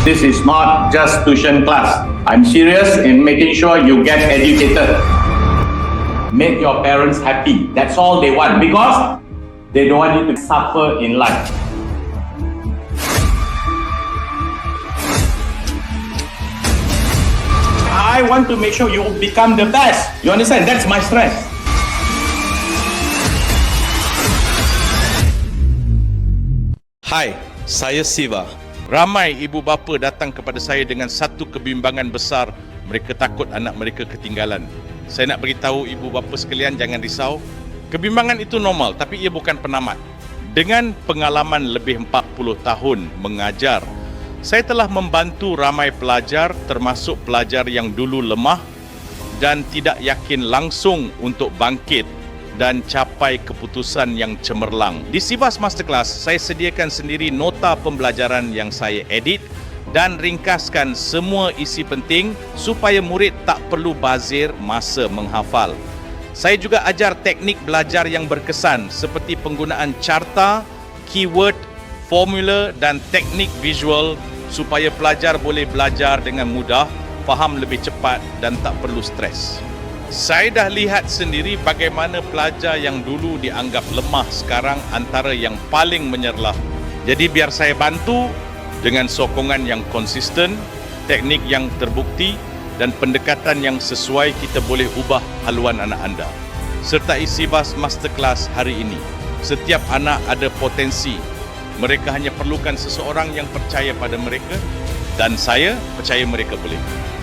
This is not just tuition class. I'm serious in making sure you get educated. Make your parents happy. That's all they want because they don't want you to suffer in life. I want to make sure you become the best. You understand? That's my stress. Hai, saya Siva. Ramai ibu bapa datang kepada saya dengan satu kebimbangan besar. Mereka takut anak mereka ketinggalan. Saya nak beritahu ibu bapa sekalian, jangan risau. Kebimbangan itu normal, tapi ia bukan penamat. Dengan pengalaman lebih 40 tahun mengajar, saya telah membantu ramai pelajar, termasuk pelajar yang dulu lemah dan tidak yakin langsung untuk bangkit dan capai keputusan yang cemerlang. Di Sivas Masterclass, saya sediakan sendiri nota pembelajaran yang saya edit dan ringkaskan semua isi penting supaya murid tak perlu bazir masa menghafal. Saya juga ajar teknik belajar yang berkesan seperti penggunaan carta, keyword, formula dan teknik visual supaya pelajar boleh belajar dengan mudah, faham lebih cepat dan tak perlu stres. Saya dah lihat sendiri bagaimana pelajar yang dulu dianggap lemah sekarang antara yang paling menyerlah. Jadi biar saya bantu dengan sokongan yang konsisten, teknik yang terbukti dan pendekatan yang sesuai, kita boleh ubah haluan anak anda. Sertai Sivas Masterclass hari ini. Setiap anak ada potensi. Mereka hanya perlukan seseorang yang percaya pada mereka dan saya percaya mereka boleh.